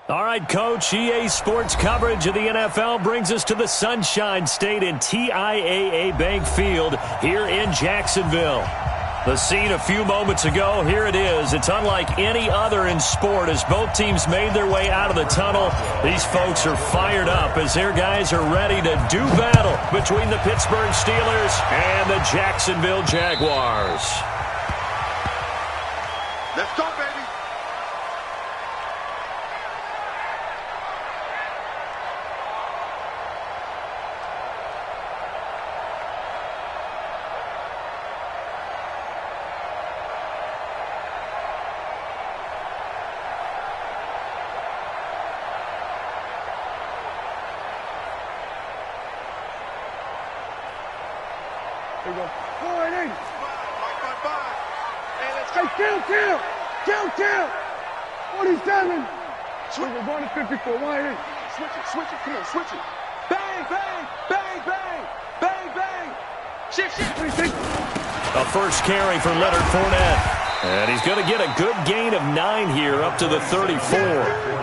All right, Coach, EA Sports coverage of the NFL brings us to the Sunshine State in TIAA Bank Field here in Jacksonville. The scene a few moments ago, here it is. It's unlike any other in sport as both teams made their way out of the tunnel. These folks are fired up as their guys are ready to do battle between the Pittsburgh Steelers and the Jacksonville Jaguars. Let's go, baby. There you go. 480. Five. Hey, let's go. Hey, kill. 47. Switch it, 1 to 54. 180. Switch it. Come on, switch it. Bang. Shift. 26. A first carry for Leonard Fournette. And he's going to get a good gain of 9 here up to the 34.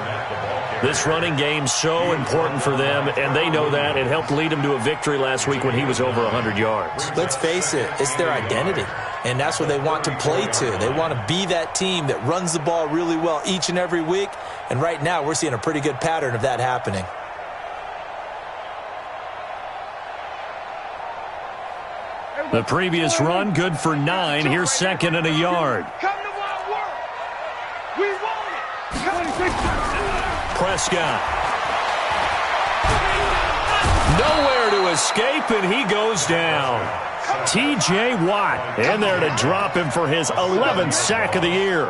This running game so important for them, and they know that. It helped lead him to a victory last week when he was over 100 yards. Let's face it, it's their identity, and that's what they want to play to. They want to be that team that runs the ball really well each and every week, and right now we're seeing a pretty good pattern of that happening. The previous run, good for 9. Here's second and a yard. Come to wild work. We want it. 26. Prescott. Nowhere to escape, and he goes down. T.J. Watt in there to drop him for his 11th sack of the year.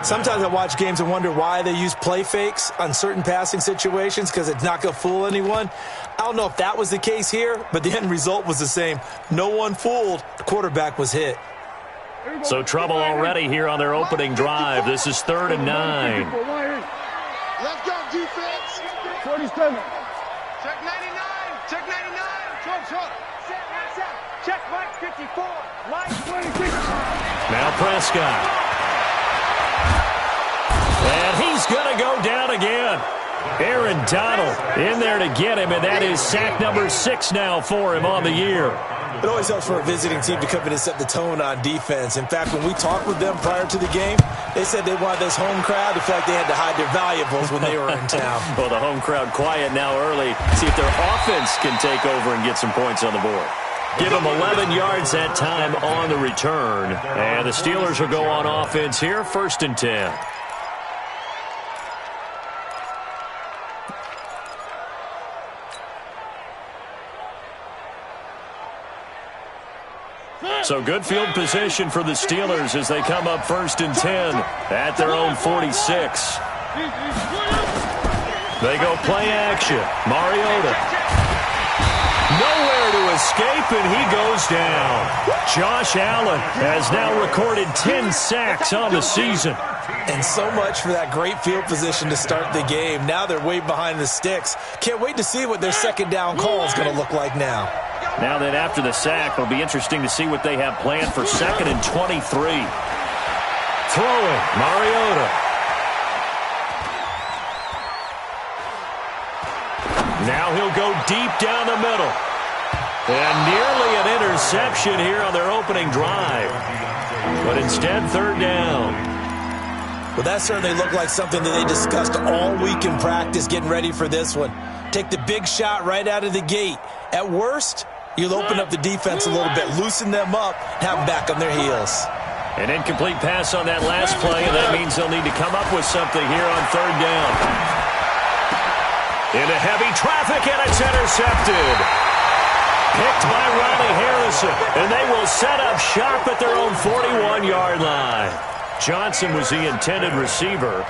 Sometimes I watch games and wonder why they use play fakes on certain passing situations because it's not going to fool anyone. I don't know if that was the case here, but the end result was the same. No one fooled. The quarterback was hit. So trouble already here on their opening drive. This is 3rd and 9. Let's go, defense. 47. Check 99. Short. Check Mike 54. Mike 26. Now Prescott. And he's going to go down again. Aaron Donald in there to get him, and that is sack number 6 now for him on the year. It always helps for a visiting team to come in and set the tone on defense. In fact, when we talked with them prior to the game, they said they wanted this home crowd to feel like they had to hide their valuables when they were in town. Well, the home crowd quiet now early. See if their offense can take over and get some points on the board. Give them 11 yards that time on the return. And the Steelers will go on offense here, 1st and 10. So good field position for the Steelers as they come up 1st and 10 at their own 46. They go play action. Mariota. Nowhere to escape, and he goes down. Josh Allen has now recorded 10 sacks on the season. And so much for that great field position to start the game. Now they're way behind the sticks. Can't wait to see what their second down call is going to look like now. Now that after the sack, it'll be interesting to see what they have planned for 2nd and 23. Throwing, Mariota. Now he'll go deep down the middle. And nearly an interception here on their opening drive. But instead, 3rd down. Well, that certainly looked like something that they discussed all week in practice getting ready for this one. Take the big shot right out of the gate. At worst, you'll open up the defense a little bit, loosen them up, and have them back on their heels. An incomplete pass on that last play, and that means they'll need to come up with something here on 3rd down. Into heavy traffic, and it's intercepted. Picked by Ronnie Harrison, and they will set up shop at their own 41-yard line. Johnson was the intended receiver.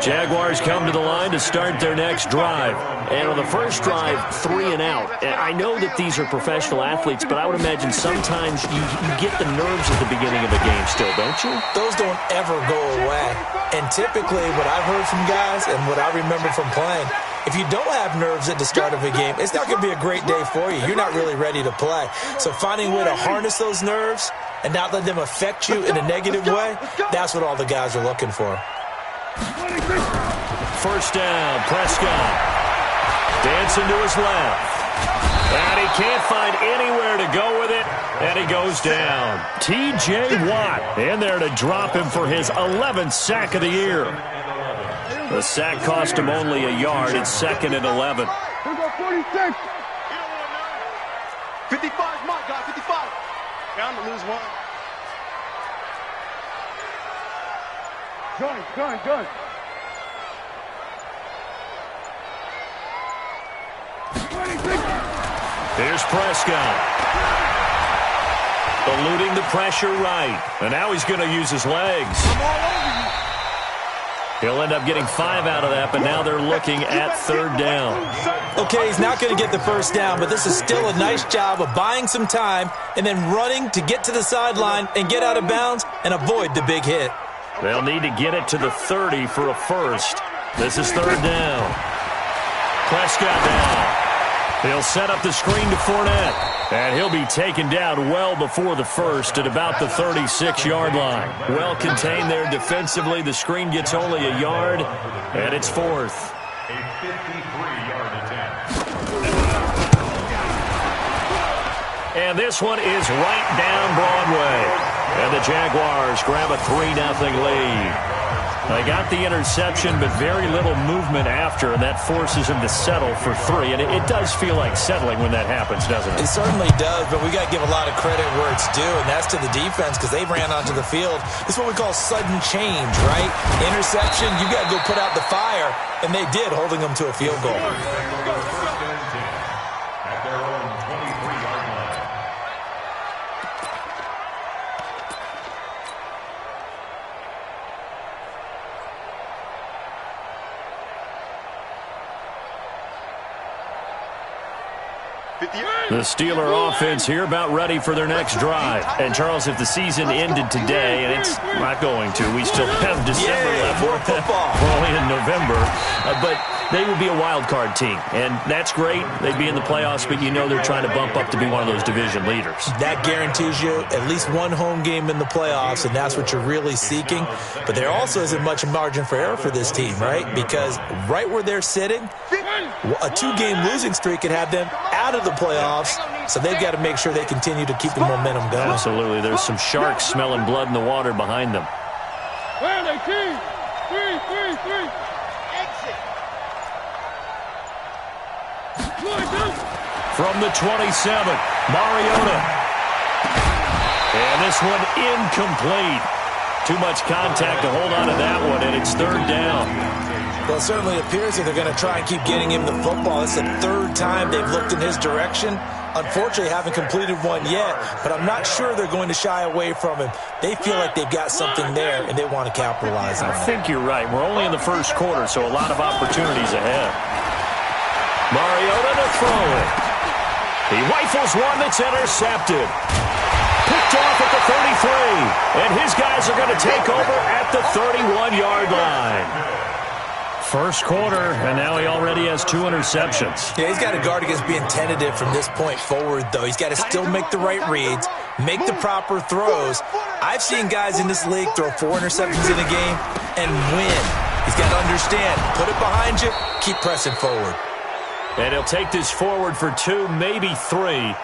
Jaguars come to the line to start their next drive. And on the first drive, 3 and out. I know that these are professional athletes, but I would imagine sometimes you get the nerves at the beginning of a game still, don't you? Those don't ever go away. And typically what I've heard from guys and what I remember from playing, if you don't have nerves at the start of a game, it's not going to be a great day for you. You're not really ready to play. So finding a way to harness those nerves and not let them affect you in a negative way, that's what all the guys are looking for. First down, Prescott. Dancing to his left. And he can't find anywhere to go with it, and he goes down. T.J. Watt in there to drop him for his 11th sack of the year. The sack cost him only a yard. It's 2nd and 11. Here we go, 46. 55, Mike, got 55. Down to lose one. Gun. 26. Here's Prescott. Eluding the pressure right. And now he's going to use his legs. He'll end up getting 5 out of that, but now they're looking at 3rd down. Okay, he's not going to get the first down, but this is still a nice job of buying some time and then running to get to the sideline and get out of bounds and avoid the big hit. They'll need to get it to the 30 for a first. This is 3rd down. Prescott down. He'll set up the screen to Fournette, and he'll be taken down well before the first at about the 36-yard line. Well contained there defensively. The screen gets only a yard, and it's 4th. A 53-yard attempt. And this one is right down Broadway. And the Jaguars grab a 3-0 lead. They got the interception, but very little movement after, and that forces him to settle for 3. And it does feel like settling when that happens, doesn't it? It certainly does, but we got to give a lot of credit where it's due, and that's to the defense because they ran onto the field. This is what we call sudden change, right? Interception, you got to go put out the fire, and they did, holding them to a field goal. At their own 23-yard line. The Steeler offense here about ready for their next drive. And, Charles, if the season ended today, and it's not going to, we still have December left. More football. We're only in November. But they would be a wild card team, and that's great. They'd be in the playoffs, but you know they're trying to bump up to be one of those division leaders. That guarantees you at least one home game in the playoffs, and that's what you're really seeking. But there also isn't much margin for error for this team, right? Because right where they're sitting, a 2-game losing streak could have them out of the playoffs, so they've got to make sure they continue to keep the momentum going. Absolutely. There's some sharks smelling blood in the water behind them. Where are they, team? 3. Exit. From the 27, Mariota. And this one incomplete. Too much contact to hold on to that one, and it's 3rd down. Well, it certainly appears that they're going to try and keep getting him the football. It's the 3rd time they've looked in his direction. Unfortunately, haven't completed one yet, but I'm not sure they're going to shy away from him. They feel like they've got something there, and they want to capitalize on it. I think you're right. We're only in the first quarter, so a lot of opportunities ahead. Mariota to throw it. He rifles one that's intercepted. Picked off at the 33, and his guys are going to take over at the 31-yard line. First quarter, and now he already has 2 interceptions. Yeah, he's got to guard against being tentative from this point forward, though. He's got to still make the right reads, make the proper throws. I've seen guys in this league throw 4 interceptions in a game and win. He's got to understand, put it behind you, keep pressing forward. And he'll take this forward for 2, maybe 3.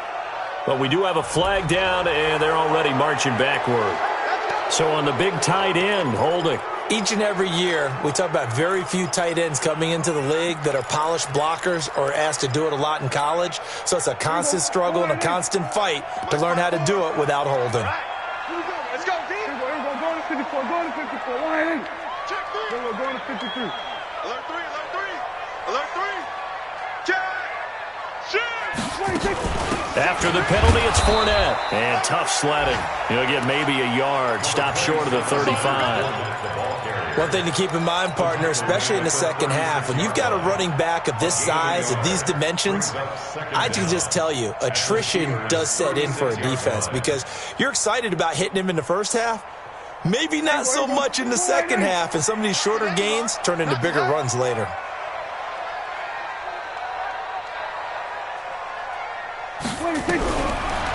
But we do have a flag down, and they're already marching backward. So on the big tight end, holding. Each and every year, we talk about very few tight ends coming into the league that are polished blockers or asked to do it a lot in college. So it's a constant struggle and a constant fight to learn how to do it without holding. Let's go, D. Here we go, going to 54, going to 54. Line in. Check 3. Here we go, going to 53. Alert 3, alert 3. Alert 3. Check. Shit. 26. After the penalty, it's Fournette. And tough sledding. He'll get maybe a yard. Stop short of the 35. One thing to keep in mind, partner, especially in the second half, when you've got a running back of this size, of these dimensions, I can just tell you, attrition does set in for a defense because you're excited about hitting him in the first half, maybe not so much in the second half, and some of these shorter gains turn into bigger runs later.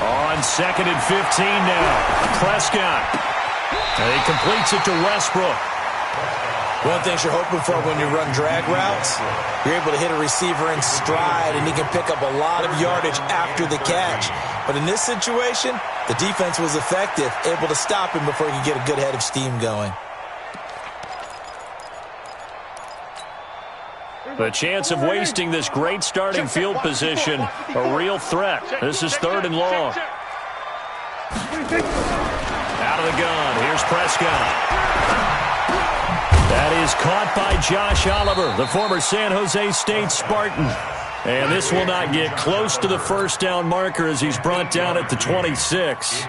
On 2nd and 15 now. Prescott. And he completes it to Westbrook. One thing you're hoping for when you run drag routes, you're able to hit a receiver in stride, and he can pick up a lot of yardage after the catch. But in this situation, the defense was effective, able to stop him before he could get a good head of steam going. The chance of wasting this great starting field position, a real threat. This is 3rd and long. Out of the gun, here's Prescott. That is caught by Josh Oliver, the former San Jose State Spartan. And this will not get close to the first down marker as he's brought down at the 26.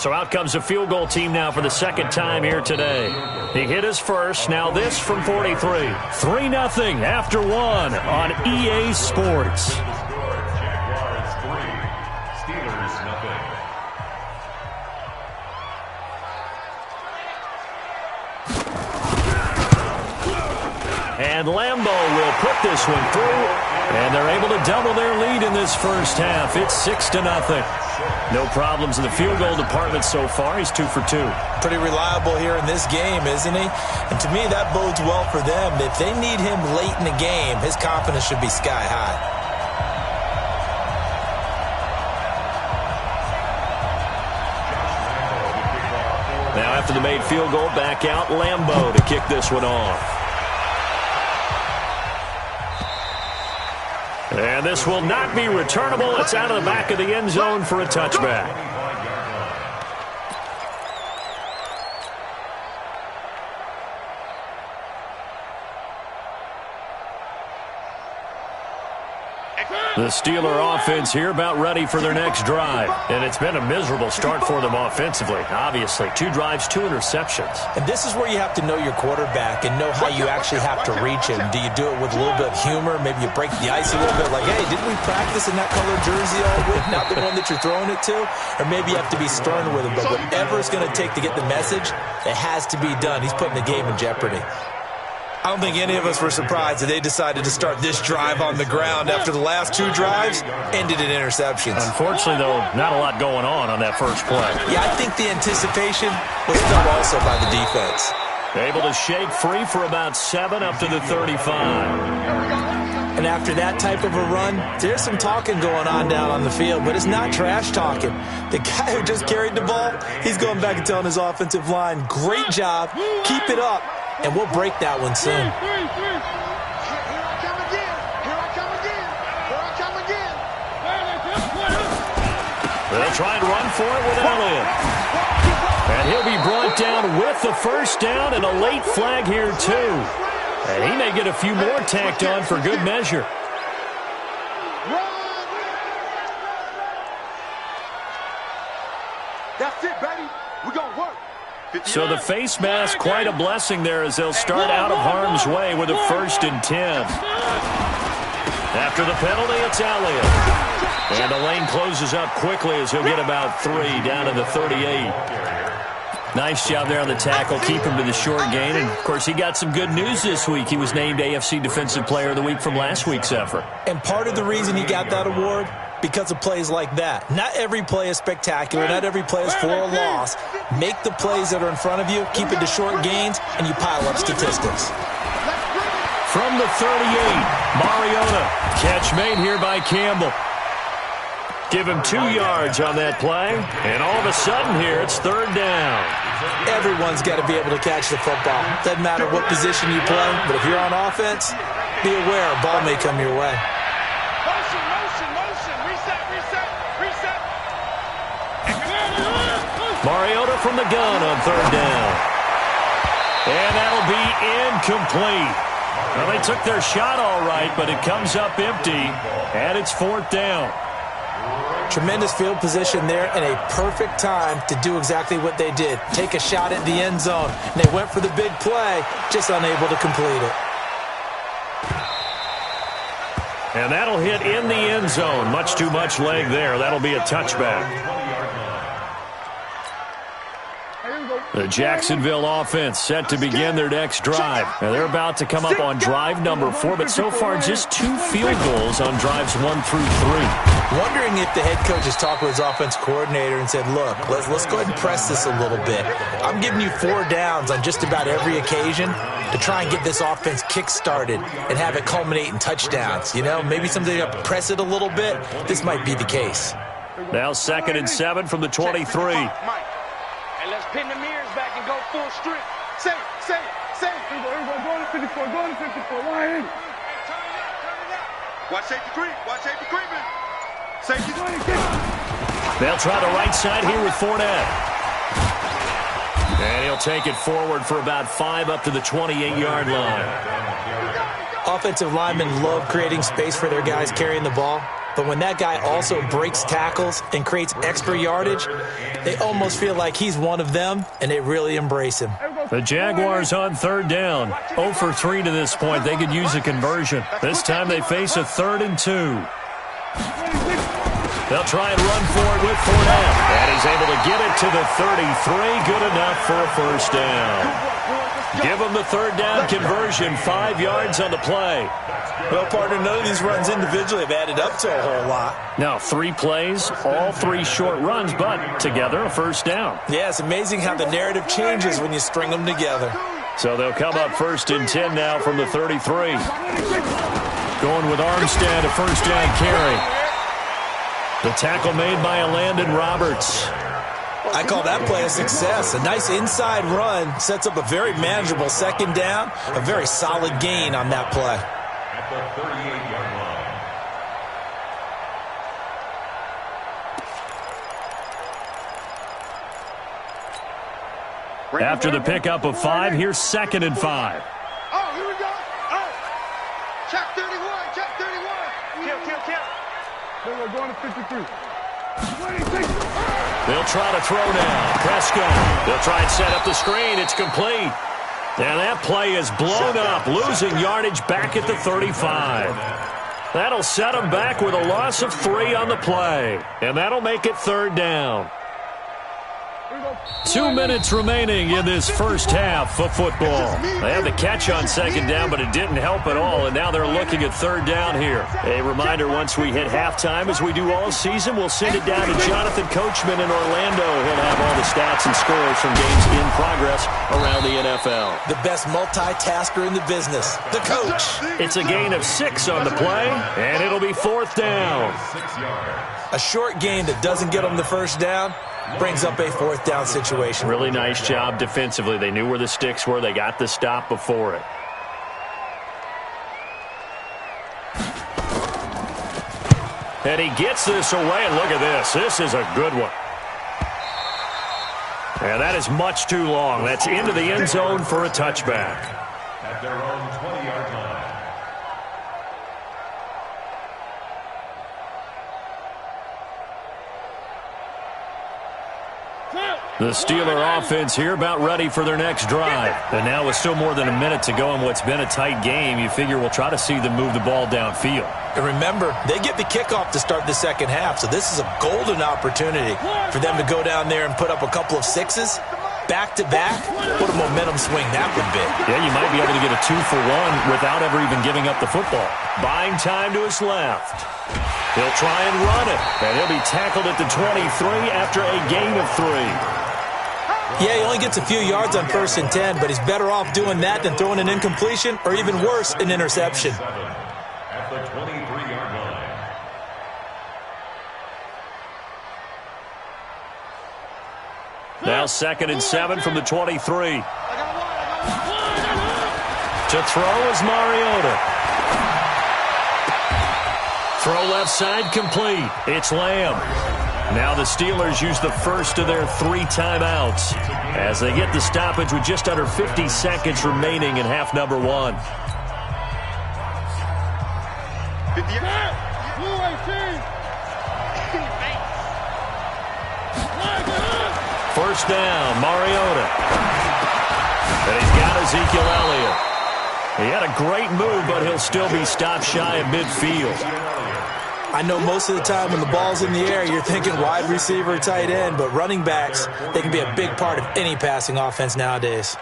So out comes the field goal team now for the second time here today. He hit his first, now this from 43. 3-0 after 1 on EA Sports. And Lambeau will put this one through, and they're able to double their lead in this first half. It's 6-0. No problems in the field goal department so far. He's 2 for 2. Pretty reliable here in this game, isn't he? And to me, that bodes well for them. If they need him late in the game, his confidence should be sky high. Now after the made field goal, back out Lambeau to kick this one off. And this will not be returnable. It's out of the back of the end zone for a touchback. The Steeler offense here about ready for their next drive. And it's been a miserable start for them offensively, obviously. 2 drives, 2 interceptions. And this is where you have to know your quarterback and know how you actually have to reach him. Do you do it with a little bit of humor? Maybe you break the ice a little bit like, hey, didn't we practice in that colored jersey all week? Not the one that you're throwing it to? Or maybe you have to be stern with him. But whatever it's going to take to get the message, it has to be done. He's putting the game in jeopardy. I don't think any of us were surprised that they decided to start this drive on the ground after the last 2 drives ended in interceptions. Unfortunately, though, not a lot going on that first play. Yeah, I think the anticipation was felt also by the defense. Able to shake free for about 7 up to the 35. And after that type of a run, there's some talking going on down on the field, but it's not trash talking. The guy who just carried the ball, he's going back and telling his offensive line, great job, keep it up. And we'll break that one soon. Here I come again. Here I come again. Here I come again. They'll try and run for it with Elliott. And he'll be brought down with the first down and a late flag here, too. And he may get a few more tacked on for good measure. That's it, baby. We're going to work. So the face mask, quite a blessing there as they'll start out of harm's way with a 1st and 10. After the penalty, it's Elliott. And the lane closes up quickly as he'll get about 3 down to the 38. Nice job there on the tackle, keep him to the short gain. And, of course, he got some good news this week. He was named AFC Defensive Player of the Week from last week's effort. And part of the reason he got that award, because of plays like that. Not every play is spectacular. Not every play is for a loss. Make the plays that are in front of you, keep it to short gains, and you pile up statistics. From the 38, Mariota. Catch made here by Campbell. Give him 2 yards on that play. And all of a sudden here, it's 3rd down. Everyone's got to be able to catch the football. Doesn't matter what position you play, but if you're on offense, be aware a ball may come your way. Mariota from the gun on 3rd down. And that'll be incomplete. Well, they took their shot all right, but it comes up empty, and it's 4th down. Tremendous field position there and a perfect time to do exactly what they did. Take a shot at the end zone. And they went for the big play, just unable to complete it. And that'll hit in the end zone. Much too much leg there. That'll be a touchback. The Jacksonville offense set to begin their next drive. Now they're about to come up on drive number 4, but so far just 2 field goals on drives 1 through 3. Wondering if the head coach has talked with his offense coordinator and said, look, let's go ahead and press this a little bit. I'm giving you 4 downs on just about every occasion to try and get this offense kick-started and have it culminate in touchdowns. You know, maybe something to press it a little bit. This might be the case. Now 2nd and 7 from the 23. And let's pin the mirrors back and go full strength. Say it. Here we go. Go to 54. Go to 54. Line in. Turn it up. Watch safety creeping. Safety They'll try the right side here with Fournette. And he'll take it forward for about 5 up to the 28-yard line. Offensive linemen love creating space for their guys carrying the ball. But when that guy also breaks tackles and creates extra yardage, they almost feel like he's one of them, and they really embrace him. The Jaguars on 3rd down. 0 for 3 to this point. They could use a conversion. This time they face a 3rd and 2. They'll try and run for it with Fournette. And he's able to get it to the 33. Good enough for a 1st down. Give them the 3rd down conversion. 5 yards on the play. Well, partner, none of these runs individually have added up to a whole lot. Now 3 plays, all 3 short runs, but together a 1st down. Yeah, it's amazing how the narrative changes when you string them together. So they'll come up 1st and 10 now from the 33. Going with Armstead, a 1st down carry. The tackle made by Landon Roberts. I call that play a success. A nice inside run sets up a very manageable 2nd down, a very solid gain on that play. At the 38-yard line. After the pickup of 5, here's 2nd and 5. Oh, here we go. Oh. Check 31. Kill. We're going to 53. 26. They'll try to throw now. Prescott. They'll try and set up the screen. It's complete. And that play is blown up, losing yardage back at the 35. That'll set them back with a loss of 3 on the play. And that'll make it 3rd down. 2 minutes remaining in this first half of football. They had the catch on 2nd down, but it didn't help at all, and now they're looking at 3rd down here. A reminder, once we hit halftime, as we do all season, we'll send it down to Jonathan Coachman in Orlando. He'll have all the stats and scores from games in progress around the NFL. The best multitasker in the business, the coach. It's a gain of 6 on the play, and it'll be 4th down. 6 yards. A short gain that doesn't get them the 1st down brings up a 4th down situation. Really nice job defensively. They knew where the sticks were. They got the stop before it. And he gets this away, and look at this. This is a good one. And that is much too long. That's into the end zone for a touchback. At their own 20-yard line. The Steeler offense here about ready for their next drive. And now with still more than a minute to go in what's been a tight game, you figure we'll try to see them move the ball downfield. And remember, they get the kickoff to start the 2nd half, so this is a golden opportunity for them to go down there and put up a couple of 6s. Back-to-back, what a momentum swing that would be. Yeah, you might be able to get a 2-for-1 without ever even giving up the football. Buying time to his left. He'll try and run it, and he'll be tackled at the 23 after a gain of 3. Yeah, he only gets a few yards on 1st and 10, but he's better off doing that than throwing an incompletion or even worse, an interception. At the 23-yard line. Now 2nd and 7 from the 23. To throw is Mariota. Throw left side complete. It's Lamb. Now the Steelers use the first of their 3 timeouts as they get the stoppage with just under 50 seconds remaining in half number 1. 1st down, Mariota. And he's got Ezekiel Elliott. He had a great move, but he'll still be stopped shy of midfield. I know most of the time when the ball's in the air, you're thinking wide receiver, tight end, but running backs, they can be a big part of any passing offense nowadays.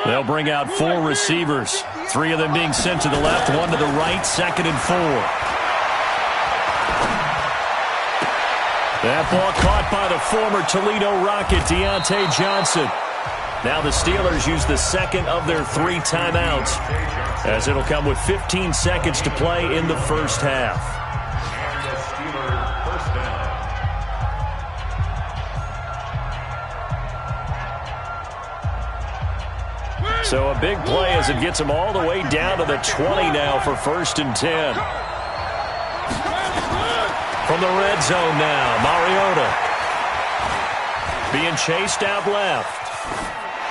They'll bring out 4 receivers, 3 of them being sent to the left, 1 to the right, 2nd and 4. That ball caught by the former Toledo Rocket, Deontay Johnson. Now the Steelers use the 2nd of their 3 timeouts, as it'll come with 15 seconds to play in the first half. And the Steelers first down. So a big play as it gets them all the way down to the 20 now for 1st and 10. From the red zone now, Mariota. Being chased out left.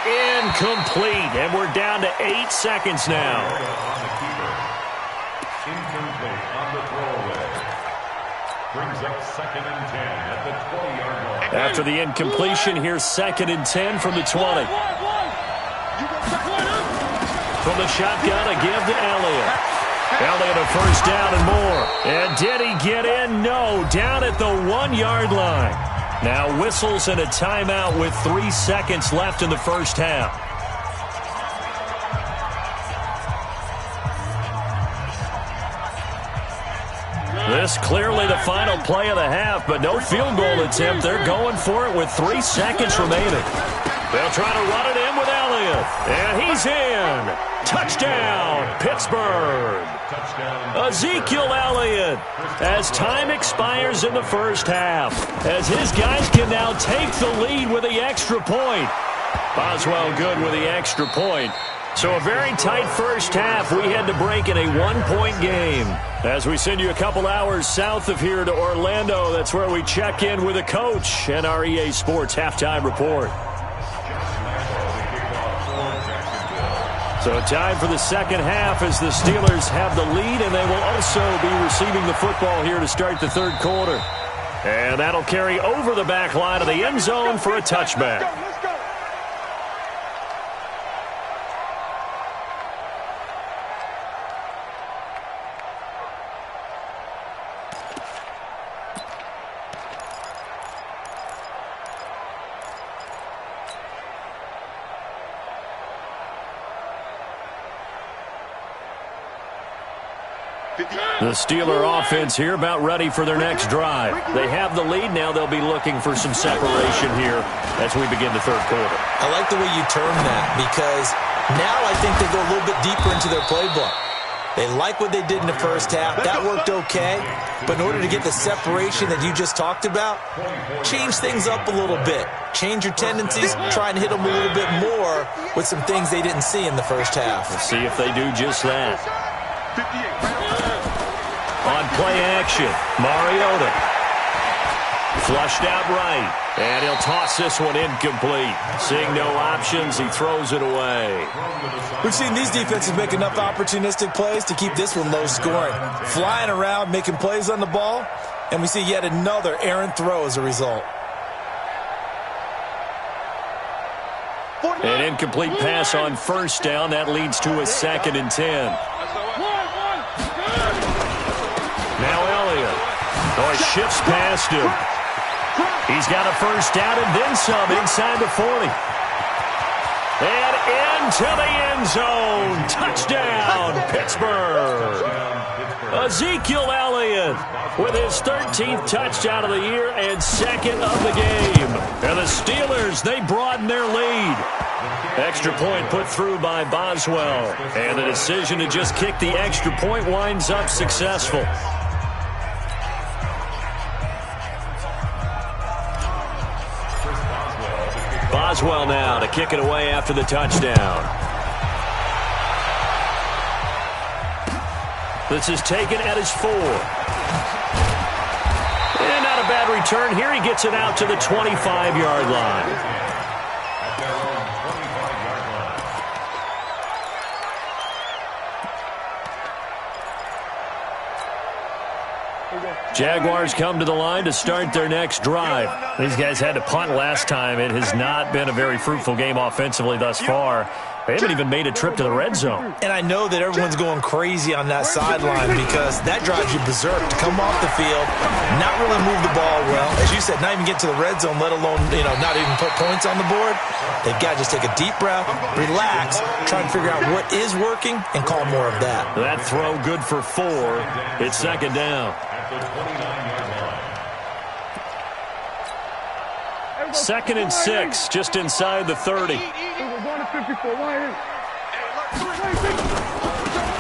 Incomplete, and we're down to 8 seconds now. Incomplete on the throwaway. Brings up 2nd and 10 at the 20-yard line. After the incompletion, here's 2nd and 10 from the 20. From the shotgun, a give to Elliott. Elliott a first down and more. And did he get in? No, down at the 1-yard line. Now whistles and a timeout with 3 seconds left in the first half. This clearly the final play of the half, but no field goal attempt. They're going for it with 3 seconds remaining. They'll try to run it in with Elliott. And he's in. Touchdown, Pittsburgh. Ezekiel Elliott, as time expires in the first half, as his guys can now take the lead with the extra point. Boswell good with the extra point. So a very tight first half. We had to break in a 1-point game. As we send you a couple hours south of here to Orlando, that's where we check in with a coach and our EA Sports halftime report. So time for the second half as the Steelers have the lead, and they will also be receiving the football here to start the third quarter. And that'll carry over the back line of the end zone for a touchback. The Steeler offense here about ready for their next drive. They have the lead. Now they'll be looking for some separation here as we begin the third quarter. I like the way you term that, because now I think they go a little bit deeper into their playbook. They like what they did in the first half. That worked okay. But in order to get the separation that you just talked about, change things up a little bit. Change your tendencies, try and hit them a little bit more with some things they didn't see in the first half. Let's see if they do just that. On play action, Mariota. Flushed out right. And he'll toss this one incomplete. Seeing no options, he throws it away. We've seen these defenses make enough opportunistic plays to keep this one low scoring. Flying around, making plays on the ball, and we see yet another errant throw as a result. An incomplete pass on first down. That leads to a 2nd and 10. Now Elliott. Oh, shifts past him. He's got a first down and then some inside the 40. And into the end zone. Touchdown, Pittsburgh. Ezekiel Elliott with his 13th touchdown of the year and 2nd of the game. And the Steelers, they broaden their lead. Extra point put through by Boswell. And the decision to just kick the extra point winds up successful. Boswell now to kick it away after the touchdown. This is taken at his 4. And not a bad return here. He gets it out to the 25-yard line. Here we go. Jaguars come to the line to start their next drive. These guys had to punt last time. It has not been a very fruitful game offensively thus far. They haven't even made a trip to the red zone. And I know that everyone's going crazy on that sideline because that drives you berserk to come off the field, not really move the ball well. As you said, not even get to the red zone, let alone, not even put points on the board. They've got to just take a deep breath, relax, try and figure out what is working, and call more of that. That throw good for 4. It's second down. Second and 6, just inside the 30.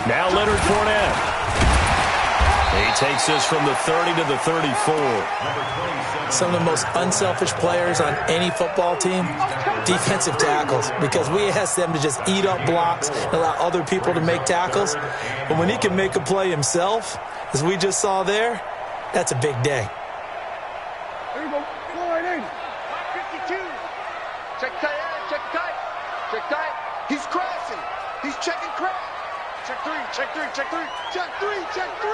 Now Leonard Fournette. He takes this from the 30 to the 34. Some of the most unselfish players on any football team, defensive tackles, because we ask them to just eat up blocks and allow other people to make tackles. But when he can make a play himself, as we just saw there, that's a big day. There you go. Go right in. 52. Check tight, check tight, check tight. He's crashing. He's checking crash. Check 3, check 3, check 3, check 3, check 3.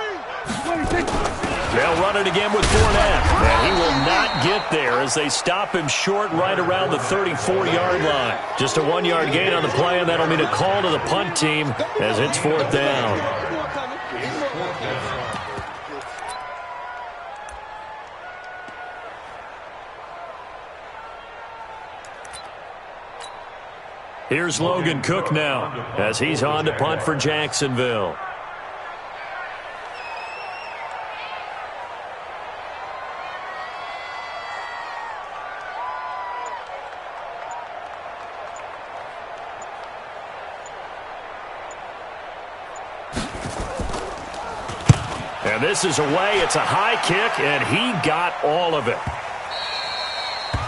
They'll run it again with Fournette. And he will not get there as they stop him short right around the 34-yard line. Just a 1-yard gain on the play, and that'll mean a call to the punt team as it's 4th down. Here's Logan Cook now as he's on to punt for Jacksonville. And this is away. It's a high kick, and he got all of it.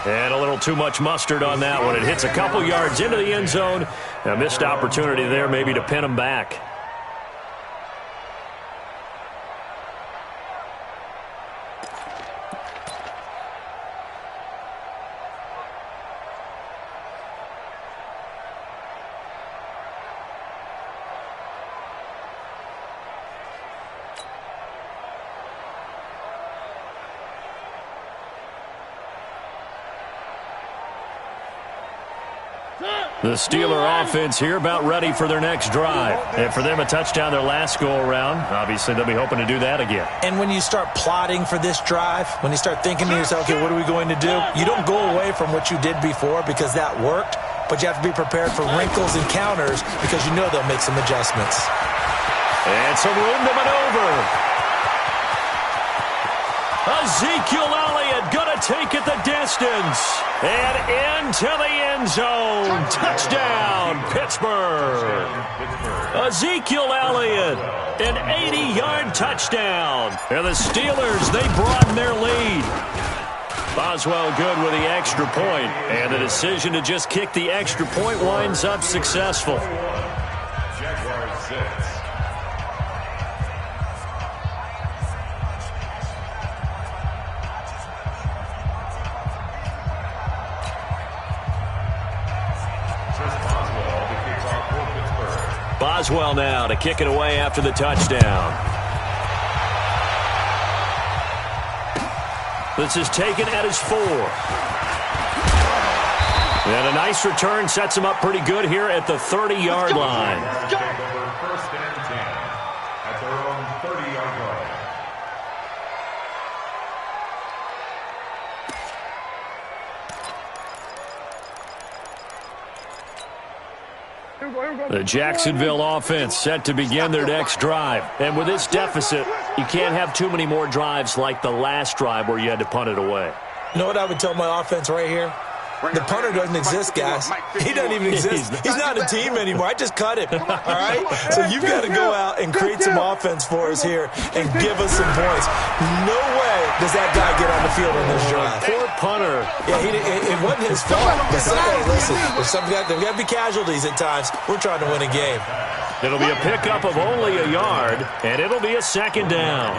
And a little too much mustard on that one. It hits a couple yards into the end zone. A missed opportunity there maybe to pin him back. The Steeler offense here about ready for their next drive. And for them, a touchdown their last go-around. Obviously, they'll be hoping to do that again. And when you start plotting for this drive, when you start thinking to yourself, okay, what are we going to do? You don't go away from what you did before because that worked, but you have to be prepared for wrinkles and counters because you know they'll make some adjustments. And some room to maneuver. Ezekiel Elliott going to take it the distance. And into the end zone. Touchdown, Pittsburgh. Ezekiel Elliott, an 80-yard touchdown. And the Steelers, they broaden their lead. Boswell good with the extra point. And the decision to just kick the extra point winds up successful. Jaguars 6. Boswell now to kick it away after the touchdown. This is taken at his 4. And a nice return sets him up pretty good here at the 30-yard line. Take over 1st and 10 at their own 30-yard line. The Jacksonville offense set to begin their next drive. And with this deficit, you can't have too many more drives like the last drive where you had to punt it away. You know what I would tell my offense right here? The punter doesn't exist, guys. He doesn't even exist. He's not a team anymore. I just cut him, all right? So you've got to go out and create some offense for us here and give us some points. No way does that guy get on the field in this drive. Poor punter. Yeah, it wasn't his fault. But hey, listen, there's got to be casualties at times. We're trying to win a game. It'll be a pickup of only a yard, and it'll be a second down.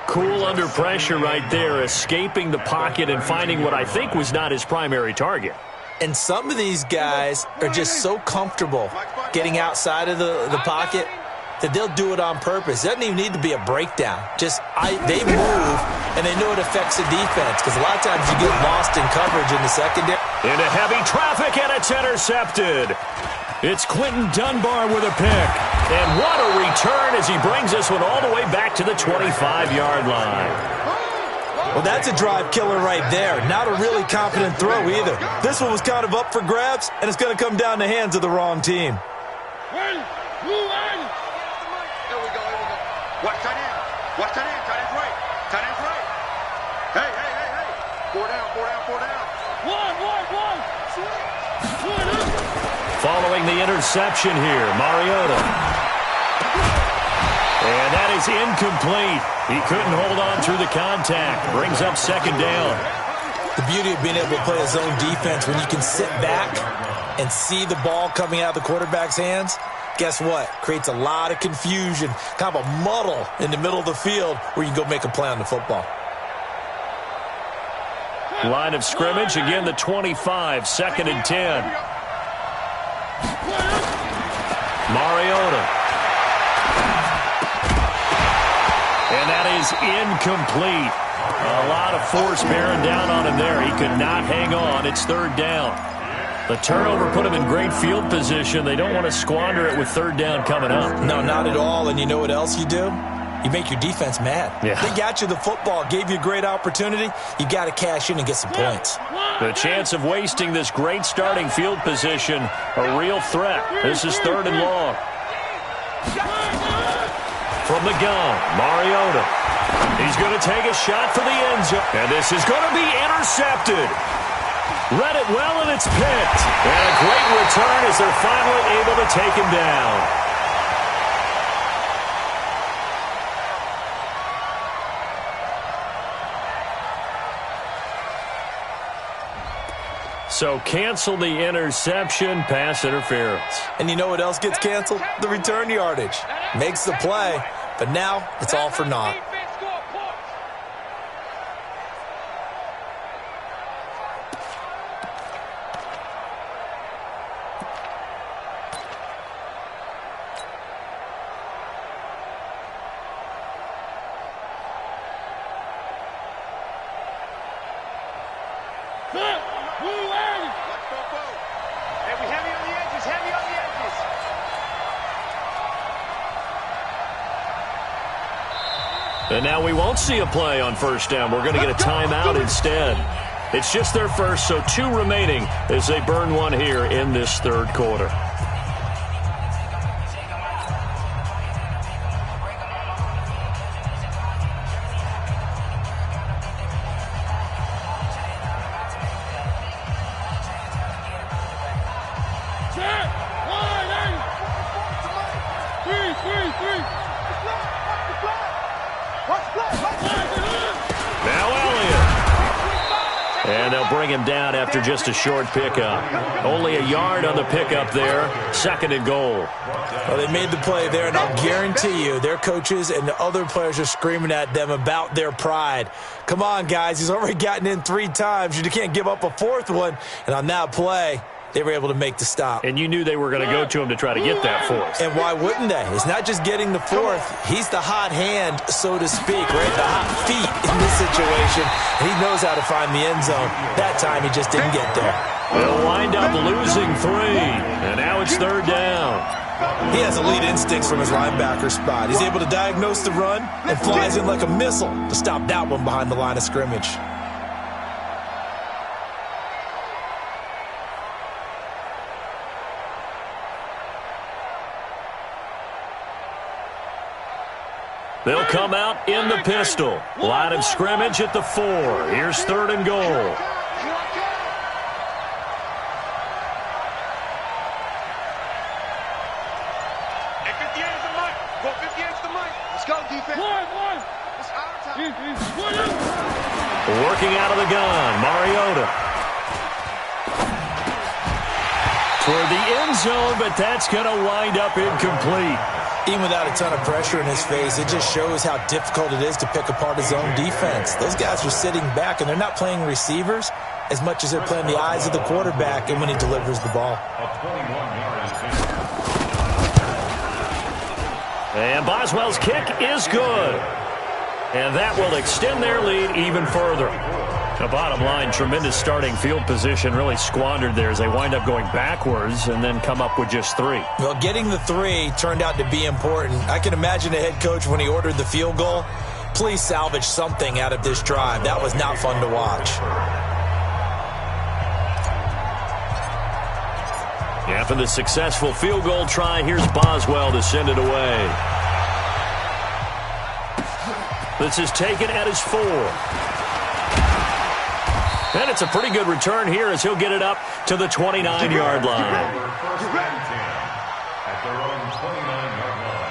Cool under pressure right there, escaping the pocket and finding what I think was not his primary target. And some of these guys are just so comfortable getting outside of the pocket that they'll do it on purpose. It doesn't even need to be a breakdown. Just they move, and they know it affects the defense because a lot of times you get lost in coverage in the secondary. Into heavy traffic, and it's intercepted. It's Quentin Dunbar with a pick. And what a return as he brings this one all the way back to the 25-yard line. Well, that's a drive killer right there. Not a really confident throw either. This one was kind of up for grabs, and it's going to come down the hands of the wrong team. There we go. Watch tight end. Watch tight end. Tight end's right. Tight end's right. Hey. 4 down. One. Following the interception here, Mariota. And that is incomplete. He couldn't hold on through the contact. Brings up second down. The beauty of being able to play a zone defense when you can sit back and see the ball coming out of the quarterback's hands, guess what? Creates a lot of confusion, kind of a muddle in the middle of the field where you can go make a play on the football. Line of scrimmage, again the 25, 2nd and 10. Mariota. And that is incomplete. A lot of force bearing down on him there. He could not hang on. It's 3rd down. The turnover put him in great field position. They don't want to squander it with 3rd down coming up. No, not at all. And you know what else you do? You make your defense mad. Yeah. They got you the football, gave you a great opportunity. You got to cash in and get some points. The chance of wasting this great starting field position, a real threat. This is 3rd and long. From the gun, Mariota. He's going to take a shot for the end zone. And this is going to be intercepted. Read it well, and it's picked. And a great return as they're finally able to take him down. So cancel the interception, pass interference. And you know what else gets canceled? The return yardage. Makes the play, but now it's all for naught. And now we won't see a play on 1st down. We're going to get a timeout instead. It's just their first, so 2 remaining as they burn one here in this 3rd quarter. And they'll bring him down after just a short pickup. Only a yard on the pickup there. 2nd and goal. Well, they made the play there, and I'll guarantee you their coaches and the other players are screaming at them about their pride. Come on, guys. He's already gotten in 3 times. You can't give up a 4th one. And on that play, they were able to make the stop. And you knew they were going to go to him to try to get that 4th. And why wouldn't they? It's not just getting the 4th. He's the hot hand, so to speak, right? The hot feet in this situation. And he knows how to find the end zone. That time, he just didn't get there. They'll wind up losing 3. And now it's 3rd down. He has elite instincts from his linebacker spot. He's able to diagnose the run and flies in like a missile to stop that one behind the line of scrimmage. They'll come out in the pistol. Line of scrimmage at the 4. Here's 3rd and goal. Working out of the gun, Mariota. Toward the end zone, but that's going to wind up incomplete. Even without a ton of pressure in his face, it just shows how difficult it is to pick apart his own defense. Those guys are sitting back, and they're not playing receivers as much as they're playing the eyes of the quarterback and when he delivers the ball. And Boswell's kick is good. And that will extend their lead even further. The bottom line, tremendous starting field position really squandered there as they wind up going backwards and then come up with just 3. Well, getting the 3 turned out to be important. I can imagine a head coach when he ordered the field goal. Please salvage something out of this drive. That was not fun to watch. After the successful field goal try, here's Boswell to send it away. This is taken at his 4. And it's a pretty good return here as he'll get it up to the 29-yard line. First and 10 at their own 29-yard line.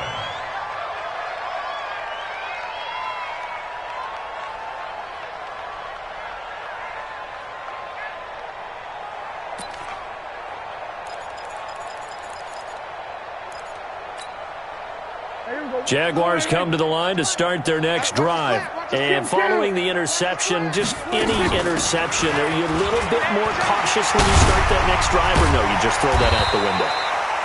Jaguars come to the line to start their next drive. And following the interception, just any interception, are you a little bit more cautious when you start that next drive, or no, you just throw that out the window?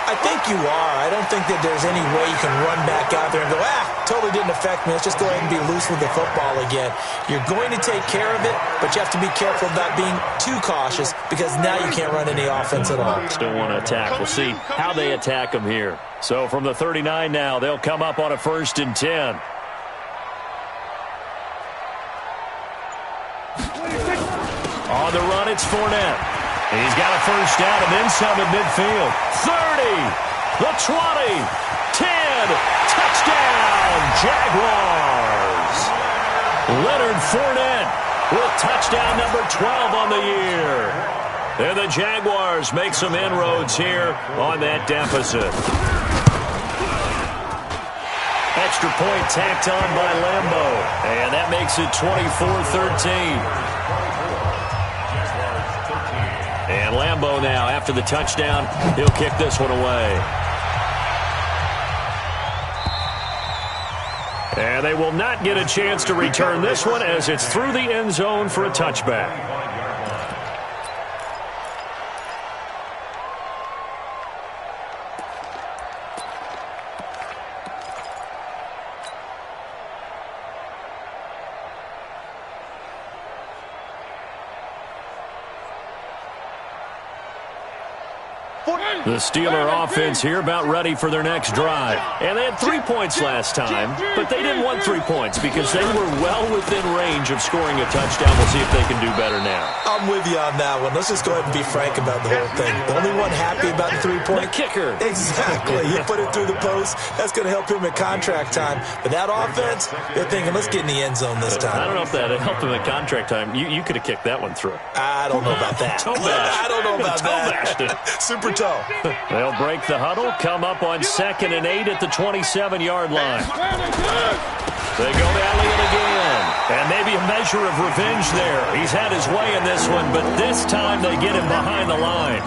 I think you are. I don't think that there's any way you can run back out there and go, totally didn't affect me. Let's just go ahead and be loose with the football again. You're going to take care of it, but you have to be careful about being too cautious because now you can't run any offense at all. Still want to attack. We'll see how they attack them here. So from the 39 now, they'll come up on a 1st and 10. On the run, it's Fournette. He's got a first down and then some at midfield. 30, the 20, 10, touchdown, Jaguars. Leonard Fournette with touchdown number 12 on the year. And the Jaguars make some inroads here on that deficit. Extra point tacked on by Lambeau. And that makes it 24-13. And Lambeau now, after the touchdown, he'll kick this one away. And they will not get a chance to return this one as it's through the end zone for a touchback. The Steeler offense here about ready for their next drive. And they had 3 points last time, but they didn't want 3 points because they were well within range of scoring a touchdown. We'll see if they can do better now. I'm with you on that one. Let's just go ahead and be frank about the whole thing. The only one happy about the 3-point? The kicker. Exactly. You put it through the post. That's going to help him at contract time. But that offense, they're thinking, let's get in the end zone this time. I don't know if that helped him at contract time. You could have kicked that one through. I don't know about that. I don't know about that. Super toe. They'll break the huddle, come up on 2nd and 8 at the 27-yard line. They go to Elliott again. And maybe a measure of revenge there. He's had his way in this one, but this time they get him behind the line.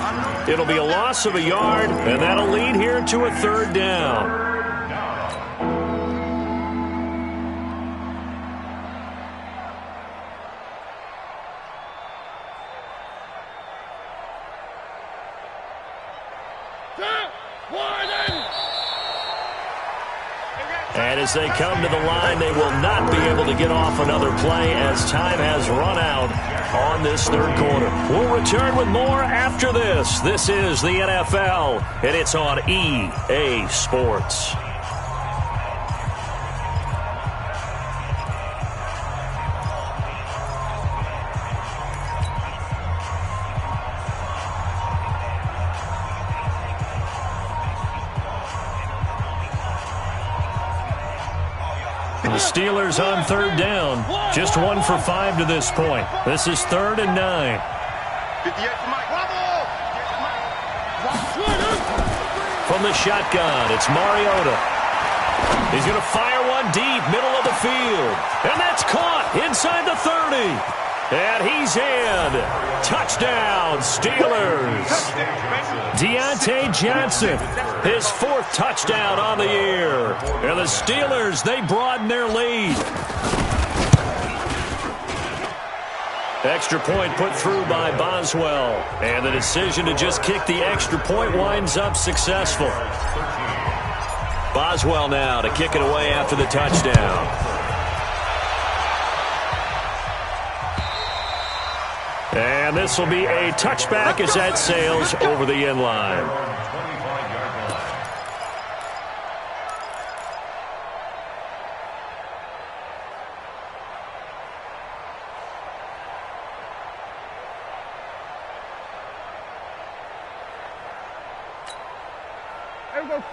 It'll be a loss of a yard, and that'll lead here to a 3rd down. And as they come to the line, they will not be able to get off another play as time has run out on this 3rd quarter. We'll return with more after this. This is the NFL, and it's on EA Sports. The Steelers on 3rd down. Just 1 for 5 to this point. This is 3rd and 9. From the shotgun, it's Mariota. He's going to fire one deep, middle of the field. And that's caught inside the 30. And he's in. Touchdown, Steelers. Deontay Johnson, his 4th touchdown on the year. And the Steelers, they broaden their lead. Extra point put through by Boswell. And the decision to just kick the extra point winds up successful. Boswell now to kick it away after the touchdown. And this will be a touchback as that sails over the end line.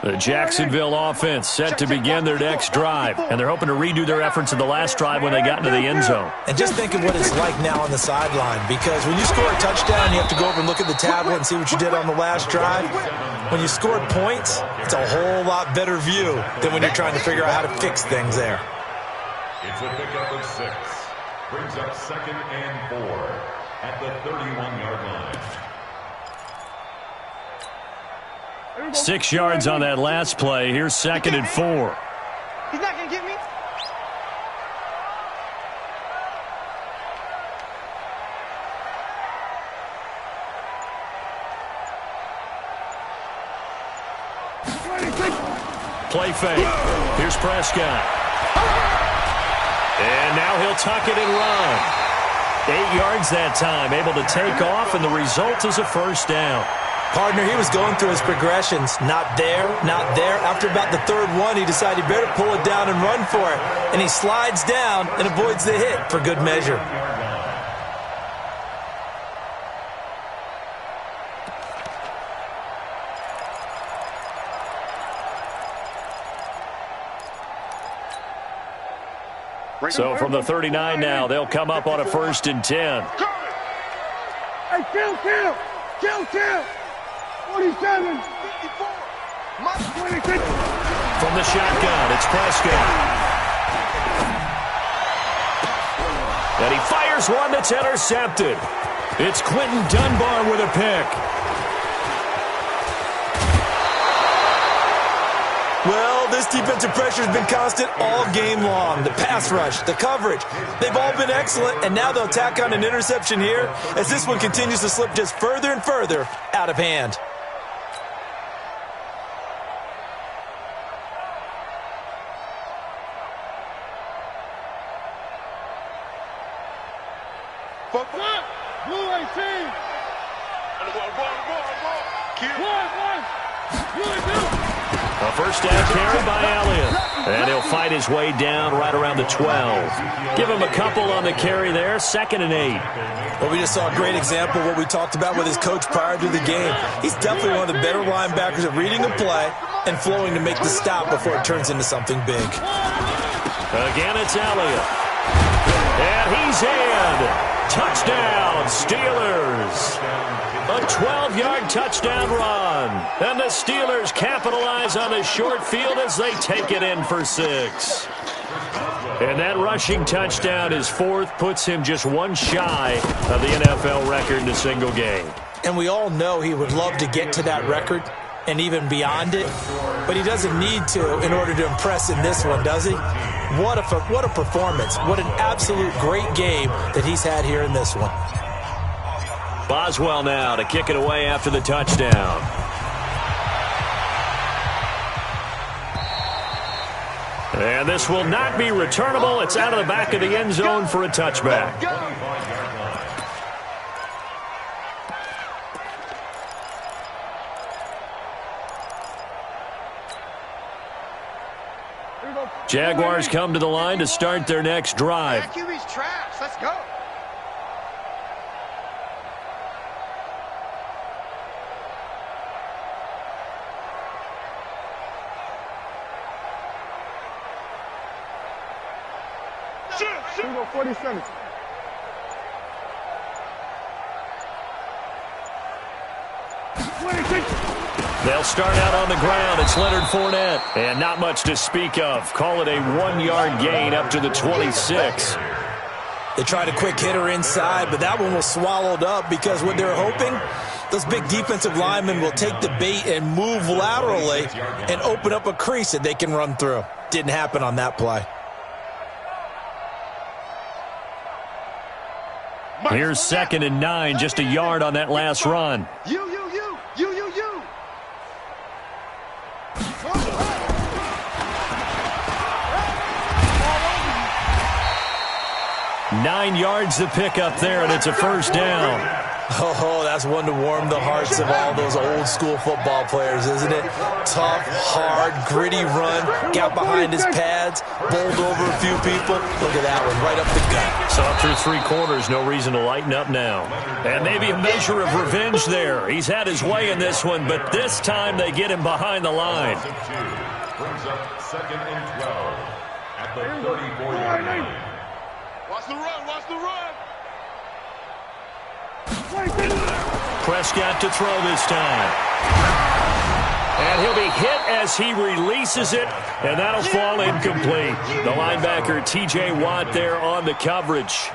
The Jacksonville offense set to begin their next drive, and they're hoping to redo their efforts in the last drive when they got into the end zone. And just think of what it's like now on the sideline, because when you score a touchdown, you have to go over and look at the tablet and see what you did on the last drive. When you scored points, it's a whole lot better view than when you're trying to figure out how to fix things there. It's a pickup of 6. Brings up 2nd and 4 at the 31-yard line. 6 yards on that last play. Here's 2nd and 4. He's not going to get me. Play fake. Here's Prescott. And now he'll tuck it and run. 8 yards that time, able to take off, and the result is a first down. Partner, he was going through his progressions. Not there, not there. After about the third one, he decided he better pull it down and run for it. And he slides down and avoids the hit for good measure. So from the 39 now, they'll come up on a 1st and 10. Hey, kill! 47. 54. 26. From the shotgun, it's Prescott. And he fires one that's intercepted. It's Quentin Dunbar with a pick. Well, this defensive pressure has been constant all game long. The pass rush, the coverage, they've all been excellent, and now they'll tack on an interception here as this one continues to slip just further and further out of hand. Blue 18. A first down carry by Elliott. And he'll fight his way down right around the 12. Give him a couple on the carry there. 2nd and 8. Well, we just saw a great example of what we talked about with his coach prior to the game. He's definitely one of the better linebackers at reading a play and flowing to make the stop before it turns into something big. Again, it's Elliott. And he's in. Touchdown, Steelers. A 12-yard touchdown run. And the Steelers capitalize on a short field as they take it in for 6. And that rushing touchdown, his 4th, puts him just one shy of the NFL record in a single game. And we all know he would love to get to that record and even beyond it, but he doesn't need to in order to impress in this one, does he? What a performance. What an absolute great game that he's had here in this one. Boswell now to kick it away after the touchdown. And this will not be returnable. It's out of the back of the end zone for a touchback. Jaguars come to the line to start their next drive. That QB's trash. Let's go. Here we go, 47. They'll start out on the ground. It's Leonard Fournette. And not much to speak of. Call it a 1-yard gain up to the 26. They tried a quick hitter inside, but that one was swallowed up because what they're hoping, those big defensive linemen will take the bait and move laterally and open up a crease that they can run through. Didn't happen on that play. Here's 2nd and 9, just a yard on that last run. You. 9 yards to pick up there, and it's a first down. Oh, that's one to warm the hearts of all those old-school football players, isn't it? Tough, hard, gritty run, got behind his pads, bowled over a few people. Look at that one, right up the gut. Saw through 3 quarters, no reason to lighten up now. And maybe a measure of revenge there. He's had his way in this one, but this time they get him behind the line. Brings up 2nd and 12 at the 34-yard line. Watch the run, watch the run. Prescott to throw this time. And he'll be hit as he releases it, and that'll fall incomplete. The linebacker, T.J. Watt, there on the coverage.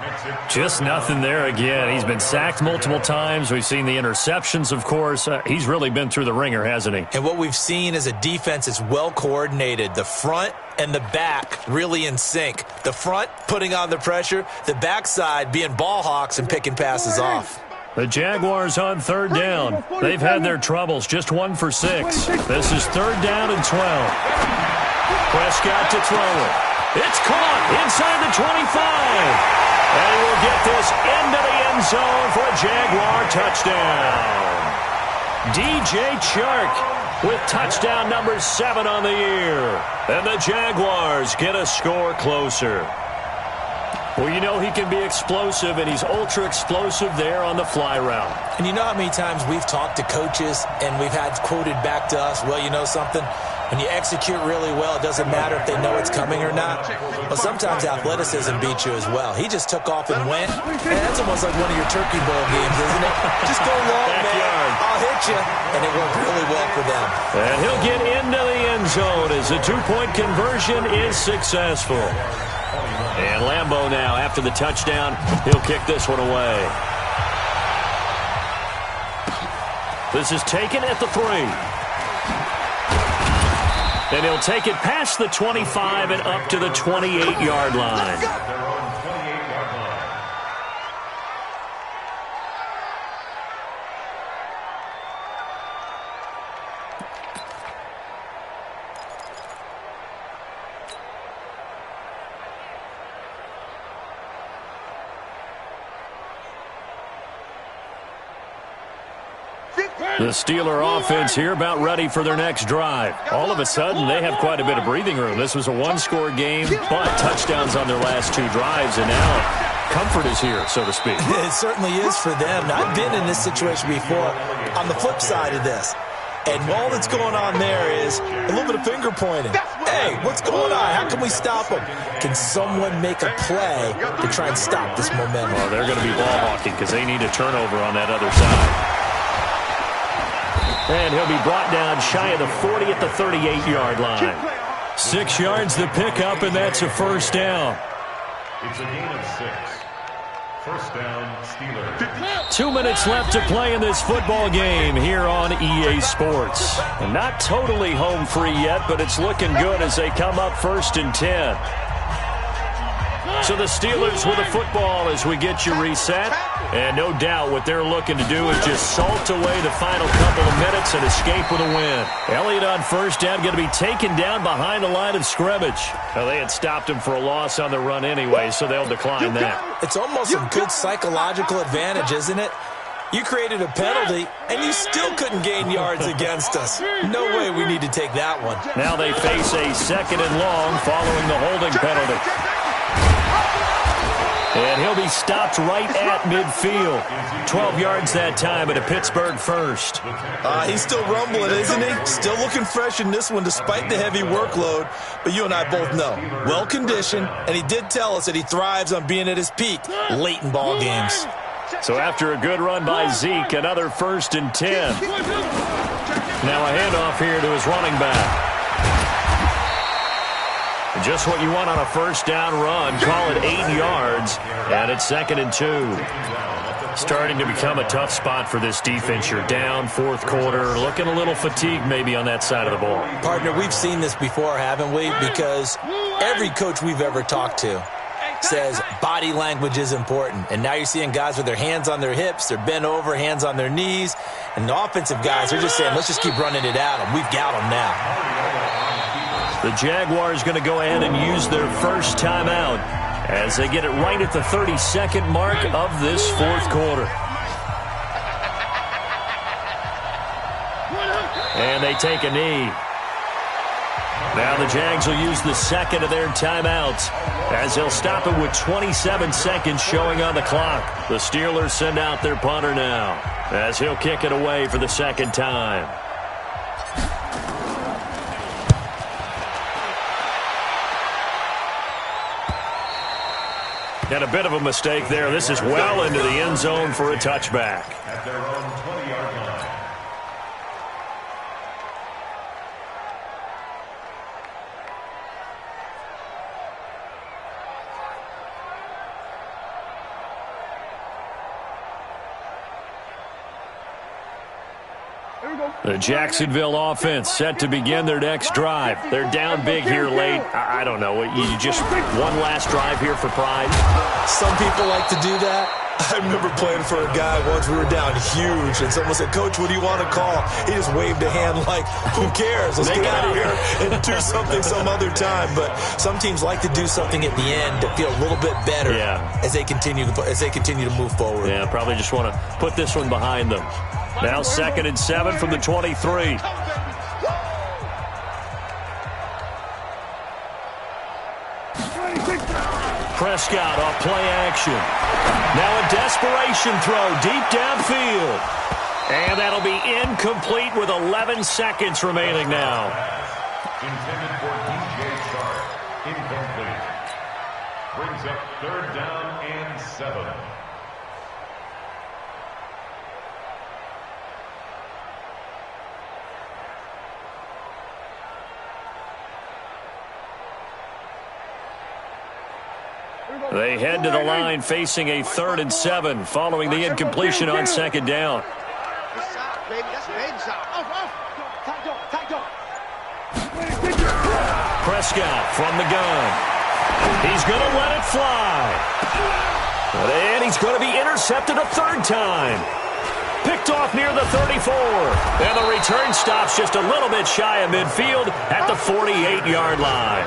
Just nothing there again. He's been sacked multiple times. We've seen the interceptions, of course. He's really been through the ringer, hasn't he? And what we've seen is a defense that's well coordinated. The front and the back really in sync. The front putting on the pressure, the backside being ball hawks and picking passes off. The Jaguars on 3rd down. They've had their troubles, just 1 for 6. This is 3rd down and 12. Prescott to throw it. It's caught inside the 25. And he will get this into the end zone for a Jaguar touchdown. DJ Chark with touchdown number 7 on the year. And the Jaguars get a score closer. Well, you know he can be explosive, and he's ultra-explosive there on the fly route. And you know how many times we've talked to coaches and we've had quoted back to us, well, you know something? When you execute really well, it doesn't matter if they know it's coming or not. Well, sometimes athleticism beats you as well. He just took off and went. And that's almost like one of your Turkey Bowl games, isn't it? Just go long, man. I'll hit you. And it worked really well for them. And he'll get into the end zone as the 2-point conversion is successful. And Lambeau now, after the touchdown, he'll kick this one away. This is taken at the 3. And he'll take it past the 25 and up to the 28-yard line. The Steeler offense here about ready for their next drive. All of a sudden, they have quite a bit of breathing room. This was a 1-score game, but touchdowns on their last 2 drives, and now comfort is here, so to speak. It certainly is for them. I've been in this situation before on the flip side of this. And all that's going on there is a little bit of finger pointing. Hey, what's going on? How can we stop them? Can someone make a play to try and stop this momentum? Well, they're going to be ball hawking because they need a turnover on that other side. And he'll be brought down shy of the 40 at the 38-yard line. 6 yards to pick up, and that's a first down. It's a gain of 6. First down, Steelers. 2 minutes left to play in this football game here on EA Sports. And not totally home free yet, but it's looking good as they come up 1st and 10. So the Steelers with the football as we get you reset. And no doubt what they're looking to do is just salt away the final couple of minutes and escape with a win. Elliott on first down going to be taken down behind the line of scrimmage. Well, they had stopped him for a loss on the run anyway, so they'll decline that. It's almost a good psychological advantage, isn't it? You created a penalty, and you still couldn't gain yards against us. No way we need to take that one. Now they face a 2nd and long following the holding penalty. And he'll be stopped right at midfield. 12 yards that time at a Pittsburgh first. He's still rumbling, isn't he? Still looking fresh in this one despite the heavy workload. But you and I both know, well-conditioned, and he did tell us that he thrives on being at his peak late in ball games. So after a good run by Zeke, another 1st and 10. Now a handoff here to his running back. Just what you want on a first down run. Call it 8 yards, and it's 2nd and 2. Starting to become a tough spot for this defense. You're down 4th quarter, looking a little fatigued maybe on that side of the ball. Partner, we've seen this before, haven't we? Because every coach we've ever talked to says body language is important. And now you're seeing guys with their hands on their hips, they're bent over, hands on their knees. And the offensive guys are just saying, let's just keep running it at them. We've got them now. The Jaguars going to go ahead and use their first timeout. as they get it right at the 32nd mark of this fourth quarter. And they take a knee. Now the Jags will use the second of their timeouts as they'll stop it with 27 seconds showing on the clock. The Steelers send out their punter now as he'll kick it away for the second time. And a bit of a mistake there. This is well into the end zone for a touchback. At their own 20-yard line. The Jacksonville offense set to begin their next drive. They're down big here late. I don't know. You just one last drive here for pride? Some people like to do that. I remember playing for a guy once. We were down huge, and someone said, "Coach, what do you want to call?" He just waved a hand like, who cares? Let's get out of here and do something some other time. But some teams like to do something at the end to feel a little bit better as they continue to move forward. Yeah, probably just want to put this one behind them. Now 2nd and 7 from the 23. Prescott off play action. Now a desperation throw deep downfield. And that'll be incomplete with 11 seconds remaining now. Intended for DJ Sharp. Incomplete. Brings up 3rd down and 7. They head to the line facing a 3rd and 7 following the incompletion on 2nd down. Prescott from the gun. He's going to let it fly. And he's going to be intercepted a 3rd time. Picked off near the 34. And the return stops just a little bit shy of midfield at the 48-yard line.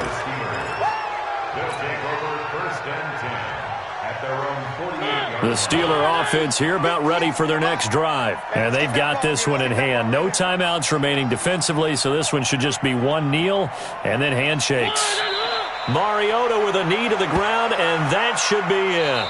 The Steeler offense here about ready for their next drive. And they've got this one in hand. No timeouts remaining defensively, so this one should just be one kneel and then handshakes. Mariota with a knee to the ground, and that should be it.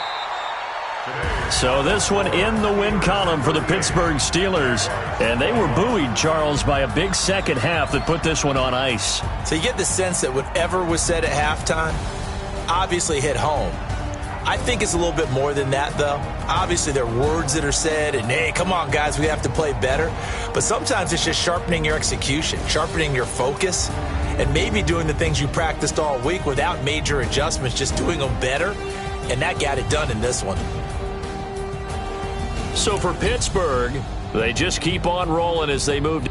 So this one in the win column for the Pittsburgh Steelers. And they were buoyed, Charles, by a big second half that put this one on ice. So you get the sense that whatever was said at halftime obviously hit home. I think it's a little bit more than that, though. Obviously, there are words that are said, and, hey, come on, guys, we have to play better. But sometimes it's just sharpening your execution, sharpening your focus, and maybe doing the things you practiced all week without major adjustments, just doing them better. And that got it done in this one. So for Pittsburgh, they just keep on rolling as they move.